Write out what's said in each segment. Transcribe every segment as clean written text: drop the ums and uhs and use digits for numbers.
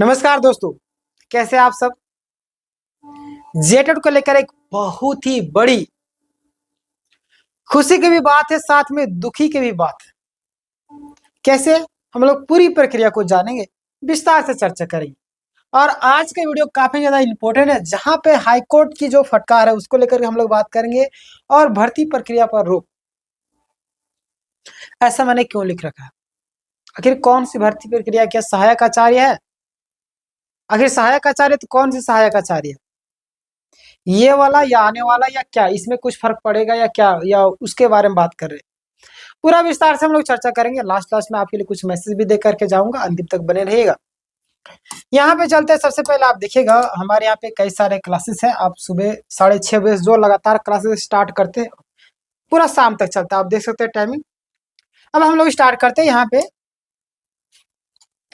नमस्कार दोस्तों, कैसे आप सब। जेटेड को लेकर एक बहुत ही बड़ी खुशी की भी बात है, साथ में दुखी की भी बात है। कैसे हम लोग पूरी प्रक्रिया को जानेंगे, विस्तार से चर्चा करेंगे। और आज का वीडियो काफी ज्यादा इंपॉर्टेंट है, जहां पे हाई कोर्ट की जो फटकार है उसको लेकर के हम लोग बात करेंगे। और भर्ती प्रक्रिया पर रोक, ऐसा मैंने क्यों लिख रखा है। आखिर कौन सी भर्ती प्रक्रिया, क्या सहायक आचार्य है? आखिर सहायक आचार्य तो कौन सी सहायक आचार्य है? ये वाला या आने वाला या क्या, इसमें कुछ फर्क पड़ेगा या क्या, या उसके बारे में बात कर रहे हैं। पूरा विस्तार से हम लोग चर्चा करेंगे। लास्ट लास्ट में आपके लिए कुछ मैसेज भी दे करके जाऊंगा, अंतिम तक बने रहिएगा। यहाँ पे चलते हैं। सबसे पहले आप देखिएगा, हमारे यहाँ पे कई सारे क्लासेस हैं। आप सुबह 6:30 बजे जो लगातार क्लासेस स्टार्ट करते हैं, पूरा शाम तक चलता है। आप देख सकते हैं टाइमिंग। अब हम लोग स्टार्ट करते हैं। यहाँ पे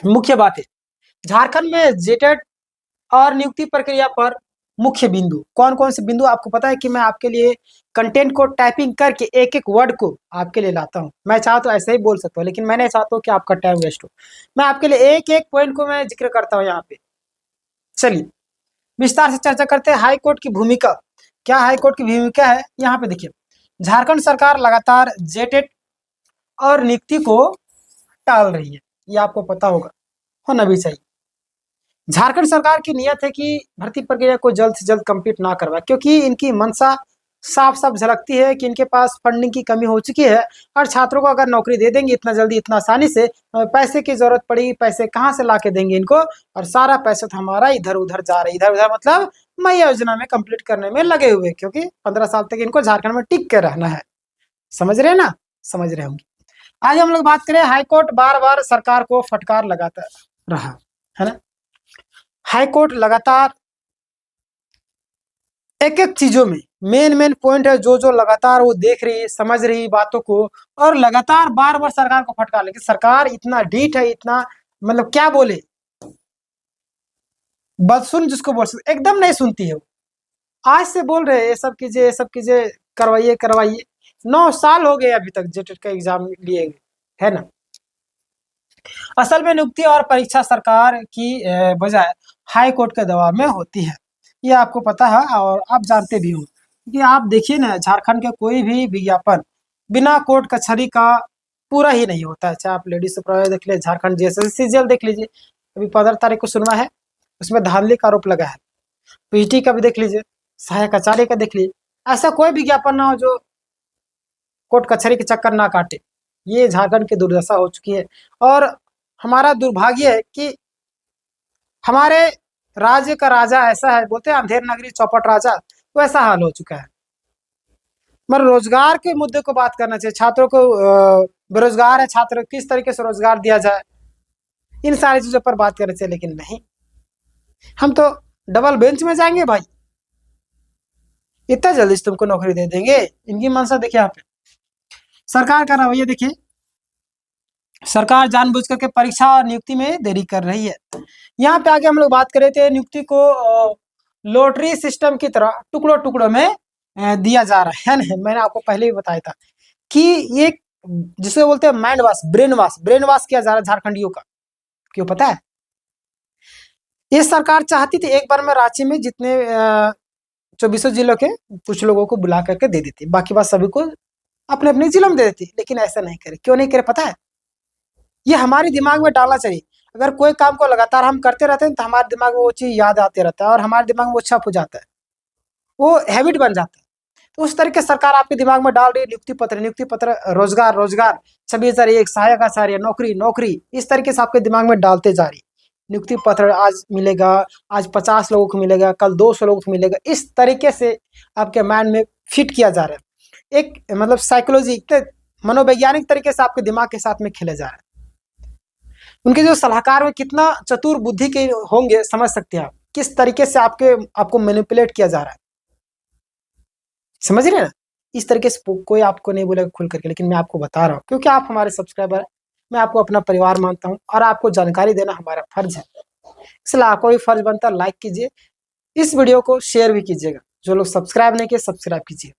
मुख्य बात है, झारखंड में जेटेड और नियुक्ति प्रक्रिया पर मुख्य बिंदु कौन कौन से बिंदु आपको पता है कि मैं आपके लिए कंटेंट को टाइपिंग करके एक एक वर्ड को आपके लिए लाता हूं। मैं चाहता तो ऐसे ही बोल सकता हूं, लेकिन मैं नहीं चाहता हूं कि आपका टाइम वेस्ट हो। मैं आपके लिए एक एक पॉइंट को मैं जिक्र करता हूं यहाँ पे। चलिए विस्तार से चर्चा करते हैं। हाई कोर्ट की भूमिका क्या, हाई कोर्ट की भूमिका है यहाँ पे देखिए। झारखंड सरकार लगातार जेटेड और नियुक्ति को टाल रही है, ये आपको पता होगा, होना भी चाहिए। झारखंड सरकार की नियत है कि भर्ती प्रक्रिया को जल्द से जल्द कंप्लीट ना करवाए, क्योंकि इनकी मंशा साफ साफ झलकती है कि इनके पास फंडिंग की कमी हो चुकी है। और छात्रों को अगर नौकरी दे देंगे इतना जल्दी इतना आसानी से, पैसे की जरूरत पड़ी, पैसे कहाँ से ला के देंगे इनको। और सारा पैसा तो हमारा इधर उधर जा रहा है। इधर उधर मतलब मैं योजना में कंप्लीट करने में लगे हुए, क्योंकि 15 साल तक इनको झारखंड में टिक के रहना है। समझ रहे हैं ना, समझ रहे होंगे। आज हम लोग बात करें, हाईकोर्ट बार बार सरकार को फटकार लगाता रहा है ना। हाई कोर्ट लगातार एक एक चीजों में मेन मेन पॉइंट है, जो जो लगातार वो देख रही, समझ रही बातों को, और लगातार बार बार सरकार को फटकार। लेकिन सरकार इतना ढीठ है, इतना मतलब क्या बोले, बदसुन जिसको बोल सकते, एकदम नहीं सुनती है वो। आज से बोल रहे हैं ये सब कीजिए, ये सब कीजिए, करवाइए करवाइए। 9 साल हो गए अभी तक जेटेट का एग्जाम लिए हुए, है ना। असल में नियुक्ति और परीक्षा सरकार की बजाय हाई कोर्ट के दबाव में होती है, ये आपको पता है और आप जानते भी हो। क्योंकि आप देखिए ना, झारखंड के कोई भी विज्ञापन बिना कोर्ट कचहरी का पूरा ही नहीं होता है। चाहे आप लेडीज सुपरवाइजर देख लीजिए, झारखंड जेएसएससी सीजीएल देख लीजिए, अभी 15 तारीख को सुनवा है, उसमें धांधली का आरोप लगा है। पीटी का भी देख लीजिए, सहायक आचार्य का देख लीजिए। ऐसा कोई विज्ञापन ना हो जो कोर्ट कचहरी के चक्कर ना काटे। ये झारखंड की दुर्दशा हो चुकी है। और हमारा दुर्भाग्य है कि हमारे राज्य का राजा ऐसा है, बोलते हैं अंधेर नगरी चौपट राजा, वैसा हाल हो चुका है। मगर रोजगार के मुद्दे को बात करना चाहिए। छात्रों को बेरोजगार है छात्र, किस तरीके से रोजगार दिया जाए, इन सारी चीजों पर बात करना चाहिए। लेकिन नहीं, हम तो डबल बेंच में जाएंगे भाई, इतना जल्दी से तुमको नौकरी दे देंगे। इनकी मंशा देखिए यहाँ पे। सरकार का रवैया देखिए, सरकार जानबूझ करके परीक्षा और नियुक्ति में देरी कर रही है। यहाँ पे आगे हम लोग बात कर रहे थे, नियुक्ति को लॉटरी सिस्टम की तरह टुकड़ों टुकड़ों में दिया जा रहा है ना। मैंने आपको पहले ही बताया था कि ये जिसे बोलते हैं माइंड वॉश, ब्रेन वॉश किया जा रहा है झारखंडियों का। क्यों पता है? ये सरकार चाहती थी एक बार में रांची में जितने 24 जिलों के कुछ लोगों को बुला करके दे देती, बाकी बात सभी को अपने अपने जिलों में दे देती। लेकिन ऐसा नहीं करे। क्यों नहीं करे पता है? ये हमारे दिमाग में डालना चाहिए। अगर कोई काम को लगातार हम करते रहते हैं तो हमारे दिमाग में वो चीज याद आते रहता है, और हमारे दिमाग में वो छप हो जाता है, वो हैबिट बन जाता है। तो उस तरीके से सरकार आपके दिमाग में डाल रही है नियुक्ति पत्र, रोजगार रोजगार, 26,001 सहायक आचार्य, नौकरी नौकरी, इस तरीके से आपके दिमाग में डालते जा रही है। नियुक्ति पत्र आज मिलेगा, आज 50 लोगों को मिलेगा, कल 200 लोगों को मिलेगा। इस तरीके से आपके माइंड में फिट किया जा रहा है। एक मतलब साइकोलॉजी, मनोवैज्ञानिक तरीके से आपके दिमाग के साथ में खेला जा रहा है। उनके जो सलाहकार में कितना चतुर बुद्धि के होंगे, समझ सकते हैं आप किस तरीके से आपको मैनिपुलेट किया जा रहा है। समझ रहे हैं ना? इस तरीके से कोई आपको नहीं बोलेगा खुल करके, लेकिन मैं आपको बता रहा हूँ क्योंकि आप हमारे सब्सक्राइबर हैं। मैं आपको अपना परिवार मानता हूँ और आपको जानकारी देना हमारा फर्ज है। इसलिए आपको भी फर्ज बनता है, लाइक कीजिए, इस वीडियो को शेयर भी कीजिएगा। जो लोग सब्सक्राइब नहीं किए सब्सक्राइब कीजिए।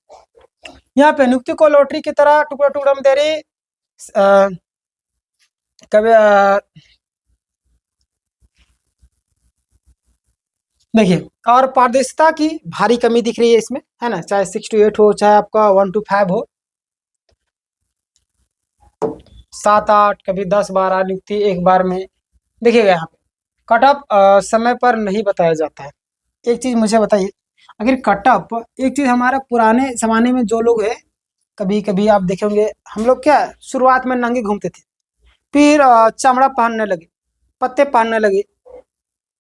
यहाँ पे नियुक्ति को लॉटरी की तरह टुकड़ा टुकड़ा में दे रही, कभी देखिए, और पारदर्शिता की भारी कमी दिख रही है इसमें, है ना, चाहे 6 to 8 हो, चाहे आपका 1 to 5 हो, 7-8, कभी 10-12 नियुक्ति एक बार में। देखिएगा यहाँ पे कट ऑफ समय पर नहीं बताया जाता है। एक चीज मुझे बताइए, अगर कट ऑफ, एक चीज हमारा पुराने जमाने में जो लोग है, कभी कभी आप देखे होंगे, हम लोग क्या शुरुआत में नंगे घूमते थे, फिर चमड़ा पहनने लगे, पत्ते पहनने लगे।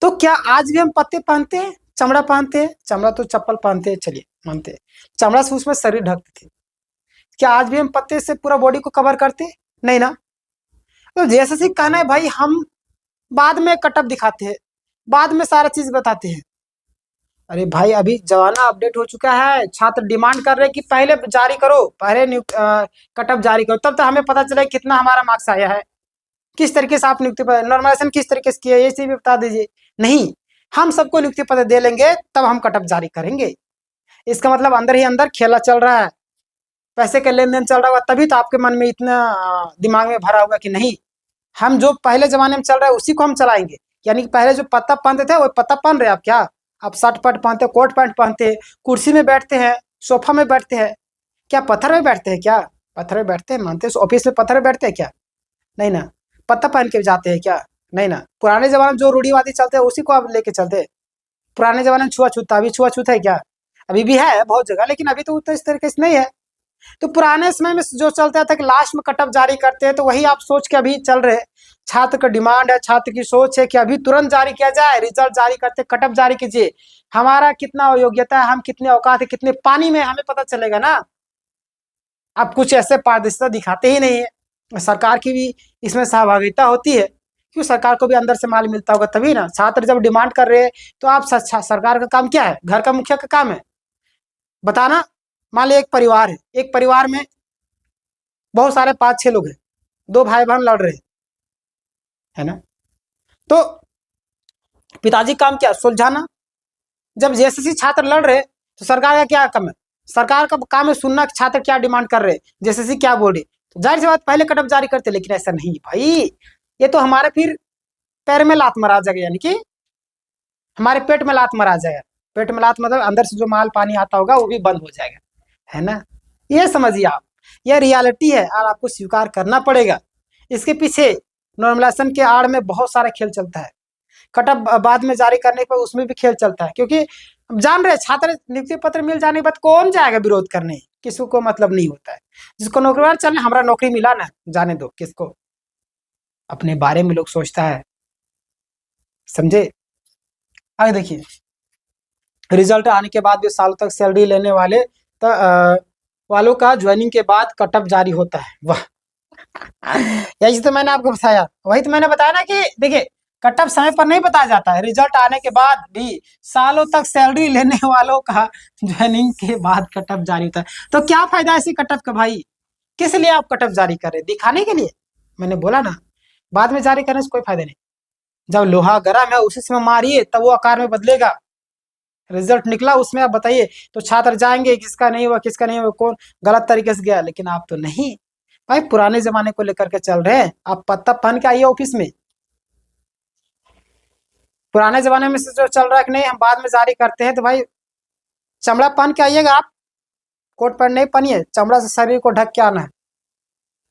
तो क्या आज भी हम पत्ते पहनते हैं, चमड़ा पहनते हैं? चमड़ा तो चप्पल पहनते हैं, चलिए मानते हैं, चमड़ा से उसमें शरीर ढकते थे। क्या आज भी हम पत्ते से पूरा बॉडी को कवर करते हैं? नहीं ना। तो जैसे सी कहना है भाई, हम बाद में कटअप दिखाते हैं, बाद में सारा चीज बताते हैं। अरे भाई, अभी जमाना अपडेट हो चुका है, छात्र डिमांड कर रहे हैं कि पहले जारी करो, पहले कटअप जारी करो, तब तो हमें पता चले कितना हमारा मार्क्स आया है, किस तरीके से आप नियुक्ति पत्र नॉर्मलाइजेशन किस तरीके से किया, ये चीज भी बता दीजिए। नहीं, हम सबको नियुक्ति पत्र दे लेंगे, तब हम कटअप जारी करेंगे। इसका मतलब अंदर ही अंदर खेला चल रहा है, पैसे का लेन देन चल रहा होगा, तभी तो आपके मन में इतना दिमाग में भरा होगा कि नहीं, हम जो पहले जमाने में चल रहा है उसी को हम चलाएंगे। यानी कि पहले जो पत्ता पहनते थे वो पत्ता पहन रहे आप क्या? आप शर्ट पैंट पहनते, कोट पैंट पहनते, कुर्सी में बैठते हैं, सोफा में बैठते हैं, क्या पत्थर में बैठते हैं? क्या पत्थर में बैठते हैं? मानते हैं ऑफिस में पत्थर में बैठते हैं क्या? नहीं ना। पत्ता पहन के जाते हैं क्या? नहीं ना। पुराने जमाने में जो रूढ़िवादी चलते हैं उसी को आप लेके चलते हैं। पुराने जमाने में छुआछूत था, अभी छुआछूत है क्या? अभी भी है बहुत जगह, लेकिन अभी तो उतना इस तरीके से नहीं है। तो पुराने समय में जो चलता था कि लास्ट में कटअप जारी करते हैं, तो वही आप सोच के अभी चल रहे। छात्र का डिमांड है, छात्र की सोच है कि अभी तुरंत जारी किया जाए, रिजल्ट जारी करते, कटअप जारी कीजिए, हमारा कितना योग्यता है, हम कितने औकात है, कितने पानी में, हमें पता चलेगा ना। अब कुछ ऐसे पारदर्शिता दिखाते ही नहीं है। सरकार की भी इसमें सहभागिता होती है, क्यों? सरकार को भी अंदर से माल मिलता होगा तभी ना। छात्र जब डिमांड कर रहे हैं तो आप सरकार का काम क्या है? घर का मुखिया का काम है बताना। मान लीजिए एक परिवार है, एक परिवार में बहुत सारे 5-6 लोग हैं, 2 भाई बहन लड़ रहे हैं, है ना। तो पिताजी काम क्या? सुलझाना। जब जैसे छात्र लड़ रहे तो सरकार का क्या काम है? सरकार का काम है सुनना कि छात्र क्या डिमांड कर रहे हैं, जैसे क्या बोल रहे। तो जाहिर सी बात पहले कटअप जारी करते, लेकिन ऐसा नहीं भाई, ये तो हमारे फिर पैर में लात मारा जाएगा, यानी कि हमारे पेट में लात मारा जाएगा। पेट में लात मतलब अंदर से जो माल पानी आता होगा वो भी बंद हो जाएगा, है ना। ये समझिए आप, यह रियलिटी है और आपको स्वीकार करना पड़ेगा। इसके पीछे नॉर्मलाइजेशन के आड़ में बहुत सारा खेल चलता है। कटअप बाद में जारी करने पर उसमें भी खेल चलता है, क्योंकि जान रहे छात्र नियुक्ति पत्र मिल जाने के बाद कौन जाएगा विरोध करने? किसी को मतलब नहीं होता है। जिसको नौकरी चलने, हमारा नौकरी मिला ना, जाने दो, किसको अपने बारे में लोग सोचता है, समझे। आगे देखिए, रिजल्ट आने के बाद भी सालों तक सैलरी लेने वालों का ज्वाइनिंग के बाद कटअप जारी होता है। वाह, यही तो मैंने आपको बताया, वही तो मैंने बताया ना कि देखिए, कटअप समय पर नहीं बताया जाता है, रिजल्ट आने के बाद भी सालों तक सैलरी लेने वालों का ज्वाइनिंग के बाद कटअप जारी होता है। तो क्या फायदा ऐसी कटअप का भाई? किस लिए आप कटअप जारी कर रहे हैं? दिखाने के लिए? मैंने बोला ना, बाद में जारी करने से कोई फायदा नहीं। जब लोहा गर्म है उसी समय मारिए, तब वो आकार में बदलेगा। रिजल्ट निकला उसमें आप बताइए, तो छात्र जाएंगे किसका नहीं हुआ, किसका नहीं हुआ, कौन गलत तरीके से गया। लेकिन आप तो नहीं भाई, पुराने जमाने को लेकर के चल रहे हैं। आप पत्ता पहन के आइए ऑफिस में। पुराने जमाने में से जो चल रहा है कि नहीं हम बाद में जारी करते हैं, तो भाई चमड़ा पहन के आइएगा आप, कोट पैंट नहीं पहनिए, चमड़ा से शरीर को ढक के आना है।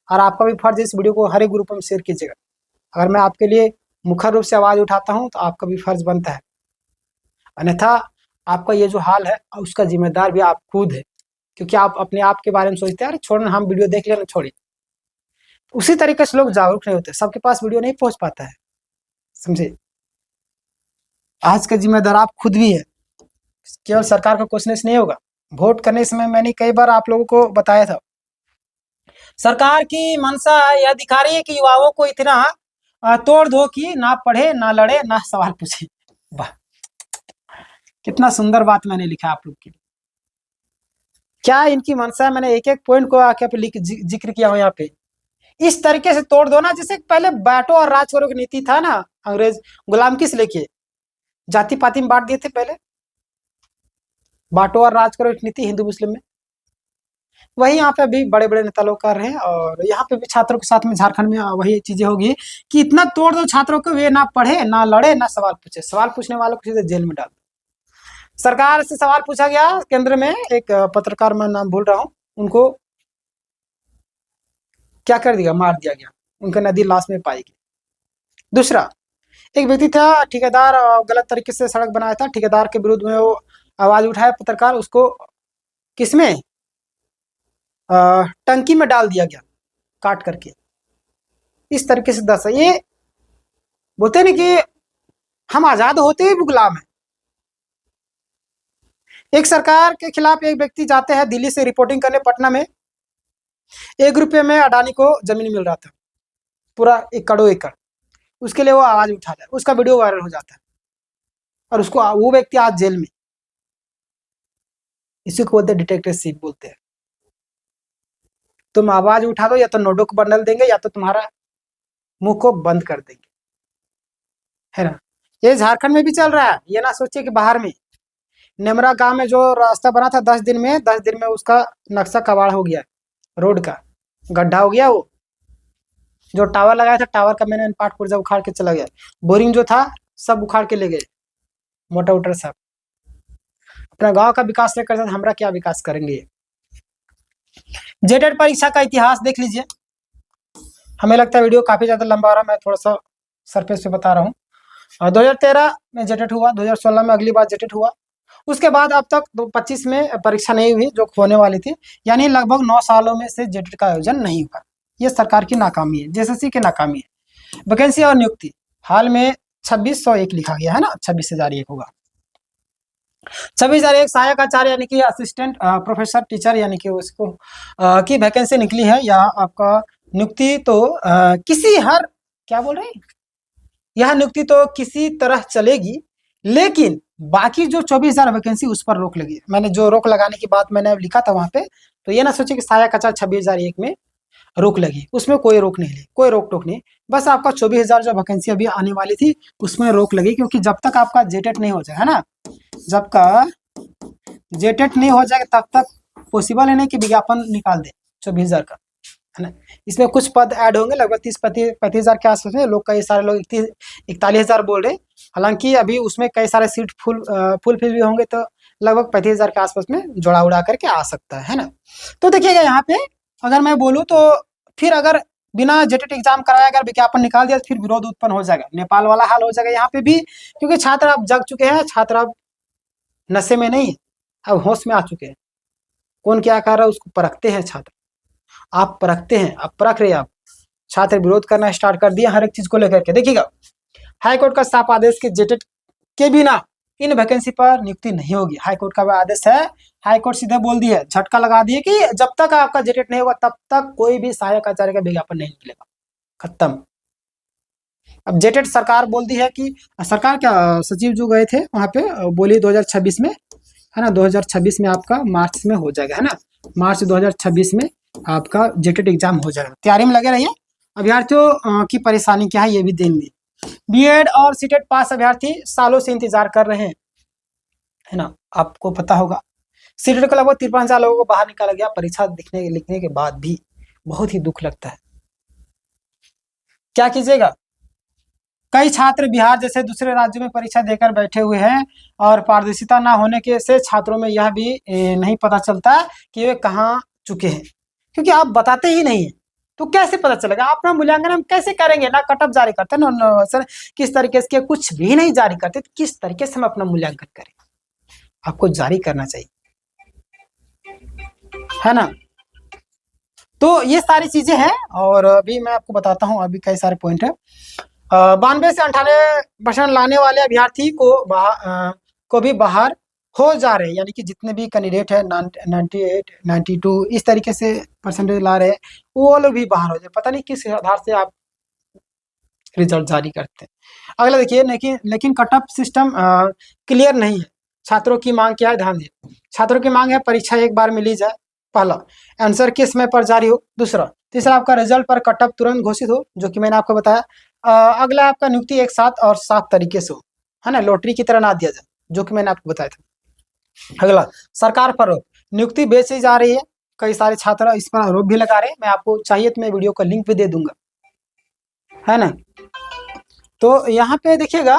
और आपका भी फर्ज है इस वीडियो को हर एक ग्रुप में शेयर कीजिएगा। अगर मैं आपके लिए मुखर रूप से आवाज उठाता हूं तो आपका भी फर्ज बनता है, अन्यथा आपका ये जो हाल है उसका जिम्मेदार भी आप खुद है, क्योंकि आप अपने आप के बारे में सोचते हैं, अरे छोड़ना, हम वीडियो देख लेना, छोड़िए। उसी तरीके से लोग जागरूक नहीं होते, सबके पास वीडियो नहीं पहुंच पाता है, समझे। आज का जिम्मेदार आप खुद भी है, केवल सरकार का क्वेश्चन नहीं होगा। वोट करने समय मैंने कई बार आप लोगों को बताया था, सरकार की मंशा यह दिखा रही है कि युवाओं को इतना तोड़ दो कि ना पढ़े, ना लड़े, ना सवाल पूछे। वाह, कितना सुंदर बात मैंने लिखा आप लोग के लिए। क्या इनकी मंशा है? मैंने एक एक पॉइंट को आके पे जिक्र किया हूं यहाँ पे। इस तरीके से तोड़ दो ना, जैसे पहले बांटो और राज करो की नीति था ना, अंग्रेज गुलाम किस लेके जाति पाति में बांट दिए थे पहले, बांटो और राज करो एक नीति हिंदू मुस्लिम में। वही यहाँ पे अभी बड़े बड़े नेता लोग कर रहे हैं, और यहाँ पे भी छात्रों के साथ में झारखंड में वही चीजें होगी कि इतना तोड़ दो छात्रों को, वे ना पढ़े, ना लड़े, ना सवाल पूछे। सवाल पूछने वालों को सीधे जेल में डाल दो। सरकार से सवाल पूछा गया केंद्र में, एक पत्रकार, मैं नाम भूल रहा हूँ, उनको क्या कर दिया, मार दिया गया, उनका नदी लाश में पाई गई। दूसरा, एक व्यक्ति था ठेकेदार, गलत तरीके से सड़क बनाया था, ठेकेदार के विरुद्ध में वो आवाज उठाया पत्रकार, उसको किसमें, टंकी में डाल दिया गया काट करके। इस तरीके से दस, ये बोलते हैं ना कि हम आजाद होते ही भी गुलाम है। एक सरकार के खिलाफ एक व्यक्ति जाते हैं दिल्ली से रिपोर्टिंग करने पटना में, 1 रुपये में अडानी को जमीन मिल रहा था, पूरा 1 करोड़ एकड़, उसके लिए वो आवाज उठाता है, उसका वीडियो वायरल हो जाता है और उसको, वो व्यक्ति आज जेल में। इसी को बोलते हैं डिटेक्टरशिप बोलते हैं। तुम आवाज उठा दो या तो नोटों को बंडल देंगे या तो तुम्हारा मुंह को बंद कर देंगे, है ना। ये झारखंड में भी चल रहा है, ये ना सोचिए कि बाहर में। नेमरा गांव में जो रास्ता बना था 10 दिन में उसका नक्शा कबाड़ हो गया, रोड का गड्ढा हो गया। वो जो टावर लगाया था, टावर का मैंने पार्ट पुर्जा उखाड़ के चला गया, बोरिंग जो था सब उखाड़ के ले गए, मोटा उटर सब। अपना गांव का विकास नहीं कर सकते, हमारा क्या विकास करेंगे। जेटेट परीक्षा का इतिहास देख लीजिए। हमें लगता है वीडियो काफी ज्यादा लंबा हो रहा है, मैं थोड़ा सा सरफेस पे बता रहा हूँ। 2013 में जेटेट हुआ, 2016 में अगली बार जेटेट हुआ, उसके बाद अब तक 25 में परीक्षा नहीं हुई जो होने वाली थी, यानी लगभग 9 सालों में से जेटेट का आयोजन नहीं हुआ। ये सरकार की नाकामी है, जेएसएससी की नाकामी है। वैकेंसी और नियुक्ति हाल में 2601 लिखा गया है ना, 26,001 होगा। 26,001 सहायक आचार्य यानी कि असिस्टेंट प्रोफेसर टीचर यानी कि उसको की वैकेंसी निकली है। या आपका नियुक्ति तो किसी हर, क्या बोल रहे हैं, यह नियुक्ति तो किसी तरह चलेगी, लेकिन बाकी जो 24,000 वैकेंसी उस पर रोक लगी। मैंने जो रोक लगाने की बात मैंने लिखा था वहां पे, तो ये ना सोचे कि सहायक आचार्य 26,001 में रोक लगी, उसमें कोई रोक नहीं ली, कोई रोक टोक नहीं। बस आपका 24,000 जो वैकेंसी अभी आने वाली थी उसमें रोक लगी, क्योंकि जब तक आपका जेटेट नहीं हो जाए, है ना, जब का जेटेट नहीं हो जाएगा तब तक पॉसिबल है नहीं कि विज्ञापन निकाल दे 24,000 का, है ना। इसमें कुछ पद ऐड होंगे, लगभग 30-35,000 के आसपास में। लोग, कई सारे लोग 41,000 बोल रहे, हालांकि अभी उसमें कई सारे सीट फुल फिल भी होंगे, तो लगभग 35,000 के आसपास में जोड़ा उड़ा करके आ सकता है ना। तो देखिएगा यहाँ पे, अगर मैं बोलूँ तो फिर अगर बिना जेटेट एग्जाम कराया अगर विज्ञापन निकाल दिया तो फिर विरोध उत्पन्न हो जाएगा, नेपाल वाला हाल हो जाएगा यहाँ पे भी, क्योंकि छात्र अब जग चुके हैं, छात्र अब नशे में नहीं, अब होश में आ चुके हैं। कौन क्या कर रहा है उसको परखते हैं छात्र, आप परखते हैं, आप परख रहे हैं। आप छात्र विरोध करना स्टार्ट कर दिया हर एक चीज को लेकर के। देखिएगा, हाईकोर्ट का साफ आदेश के जेटेट के बिना इन वैकेंसी पर नियुक्ति नहीं होगी। हाईकोर्ट का आदेश है, हाईकोर्ट सीधे बोल दी है, झटका लगा दिए कि जब तक आपका जेटेट नहीं होगा तब तक कोई भी सहायक आचार्य का विज्ञापन नहीं निकलेगा, खत्म। अब जेटेट सरकार बोल दी है कि, सरकार क्या, सचिव जो गए थे वहां पे बोली 2026 में, है ना, 2026 में आपका मार्च में हो जाएगा, है ना, मार्च 2026 में आपका जेटेट एग्जाम हो जाएगा। तैयारी में लगे रहिए। अभ्यर्थियों की परेशानी क्या है ये भी देंगे। बीएड और सीटेट पास अभ्यर्थी सालों से इंतजार कर रहे हैं, है ना, आपको पता होगा। सीटेट को लगभग 53,000 लोगों को बाहर निकाला गया परीक्षा लिखने के बाद भी। बहुत ही दुख लगता है, क्या कीजिएगा। कई छात्र बिहार जैसे दूसरे राज्यों में परीक्षा देकर बैठे हुए हैं और पारदर्शिता ना होने के से छात्रों में यह भी नहीं पता चलता कि वे कहाँ चुके हैं, क्योंकि आप बताते ही नहीं है तो कैसे पता चलेगा। आप अपना मूल्यांकन हम कैसे करेंगे, ना कट ऑफ जारी करते हैं ना सर किस तरीके से, कुछ भी नहीं जारी करते, तो किस तरीके से हम अपना मूल्यांकन करें। आपको जारी करना चाहिए, है ना। तो ये सारी चीजें हैं, और अभी मैं आपको बताता हूँ, अभी कई सारे पॉइंट है। 92 से 98% लाने वाले अभ्यर्थी को भी बाहर हो जा रहे हैं, यानी कि जितने भी कैंडिडेट है 98, 92 इस तरीके से परसेंटेज ला रहे हैं, वो लोग भी बाहर हो जाए। पता नहीं किस आधार से आप रिजल्ट जारी करते हैं। अगला देखिए, लेकिन कट ऑफ सिस्टम क्लियर नहीं है। छात्रों की मांग क्या है, ध्यान दिए। छात्रों की मांग है परीक्षा एक बार मिली जाए, पहला आंसर किस समय पर जारी हो, दूसरा, तीसरा आपका रिजल्ट पर कट ऑफ तुरंत घोषित हो, जो कि मैंने आपको बताया। अगला आपका नियुक्ति एक साथ और साफ तरीके से हो, है ना, लॉटरी की तरह ना दिया जाए, जो कि मैंने आपको बताया था। अगला, सरकार पर रोक, नियुक्ति बेची जा रही है, कई सारे छात्र इस पर आरोप भी लगा रहे हैं। मैं आपको चाहिए तो मैं वीडियो का लिंक भी दे दूंगा, है ना। तो यहाँ पे देखिएगा,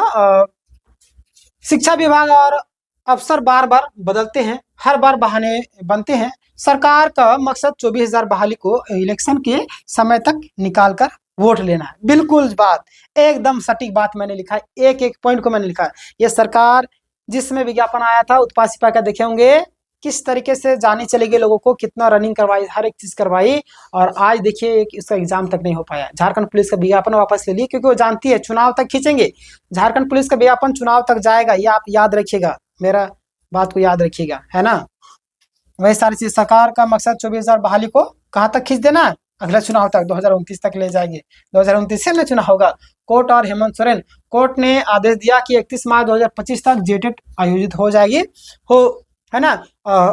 शिक्षा विभाग और अफसर बार बार बदलते हैं, हर बार बहाने बनते हैं। सरकार का मकसद 24,000 बहाली को इलेक्शन के समय तक निकाल कर वोट लेना है। बिल्कुल बात, एकदम सटीक बात मैंने लिखा है, एक एक पॉइंट को मैंने लिखा है। ये सरकार जिसमें विज्ञापन आया था उत्पाद सिपाही का, देखे होंगे किस तरीके से जानी चलेगी, लोगों को कितना रनिंग करवाई, हर एक चीज करवाई, और आज देखिए इसका एग्जाम तक नहीं हो पाया। झारखंड पुलिस का विज्ञापन वापस ले ली क्योंकि वो जानती है चुनाव तक खींचेंगे। झारखंड पुलिस का विज्ञापन चुनाव तक जाएगा, ये आप याद रखिएगा, मेरा बात को याद रखिएगा, है ना। वही सारी चीज, सरकार का मकसद 24,000 बहाली को कहाँ तक खींच देना है, अगला चुनाव तक, 2029 तक ले जाएंगे। 2029 से में चुनाव होगा। कोर्ट और हेमंत सोरेन, कोर्ट ने आदेश दिया कि 31 मार्च 2025 तक जेटेट आयोजित हो जाएगी, हो, है ना।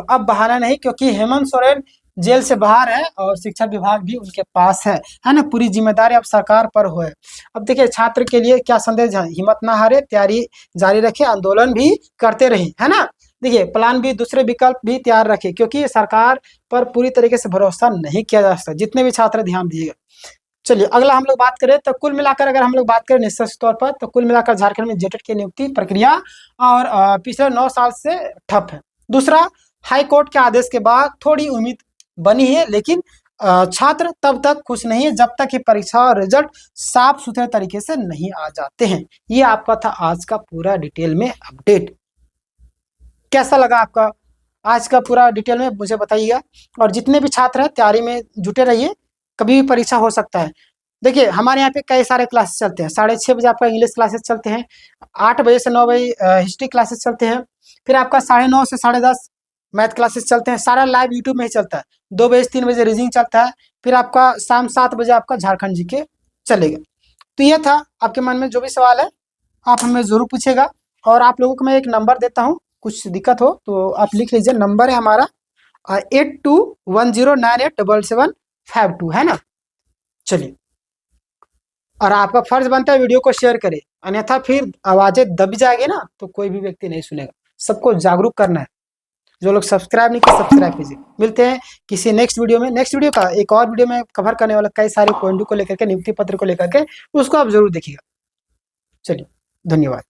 अब बहाना नहीं, क्योंकि हेमंत सोरेन जेल से बाहर है और शिक्षा विभाग भी उनके पास है ना। पूरी जिम्मेदारी अब सरकार पर हो है। अब देखिए छात्र के लिए क्या संदेश है, हिम्मत ना हारे, तैयारी जारी रखे, आंदोलन भी करते रहे, है ना। देखिए प्लान भी, दूसरे विकल्प भी तैयार रखे, क्योंकि सरकार पर पूरी तरीके से भरोसा नहीं किया जा सकता। जितने भी छात्र ध्यान दिएगा। चलिए अगला हम लोग बात करें तो कुल मिलाकर, अगर हम लोग बात करें निश्चित तौर पर, तो कुल मिलाकर झारखंड में जेटेट की नियुक्ति प्रक्रिया और पिछले 9 साल से ठप है। दूसरा, हाई कोर्ट के आदेश के बाद थोड़ी उम्मीद बनी है, लेकिन छात्र तब तक खुश नहीं है जब तक कि परीक्षा और रिजल्ट साफ सुथरे तरीके से नहीं आ जाते हैं। ये आपका था आज का पूरा डिटेल में अपडेट। कैसा लगा आपका आज का पूरा डिटेल में, मुझे बताइएगा। और जितने भी छात्र हैं तैयारी में जुटे रहिए, कभी भी परीक्षा हो सकता है। देखिए हमारे यहाँ पे कई सारे क्लासेस चलते हैं। 6:30 बजे आपका इंग्लिश क्लासेस चलते हैं, 8 बजे से 9 बजे हिस्ट्री क्लासेस चलते हैं, फिर आपका 9:30 से 10:30 मैथ क्लासेस चलते हैं। सारा लाइव यूट्यूब में ही चलता है। 2 बजे से 3 बजे रीजनिंग चलता है, फिर आपका शाम 7 बजे आपका झारखंड जीके चलेगा। तो ये था, आपके मन में जो भी सवाल है आप हमें जरूर पूछेगा। और आप लोगों को मैं एक नंबर देता हूँ, कुछ दिक्कत हो तो आप लिख लीजिए। नंबर है हमारा 8210987752, है ना। चलिए, और आपका फर्ज बनता है वीडियो को शेयर करें, अन्यथा फिर आवाजें दब जाएगी ना तो कोई भी व्यक्ति नहीं सुनेगा। सबको जागरूक करना है। जो लोग सब्सक्राइब नहीं किए सब्सक्राइब कीजिए। मिलते हैं किसी नेक्स्ट वीडियो में। नेक्स्ट वीडियो का एक और वीडियो में कवर करने वाला कई सारे पॉइंटों को लेकर के, नियुक्ति पत्र को लेकर के, उसको आप जरूर देखिएगा। चलिए, धन्यवाद।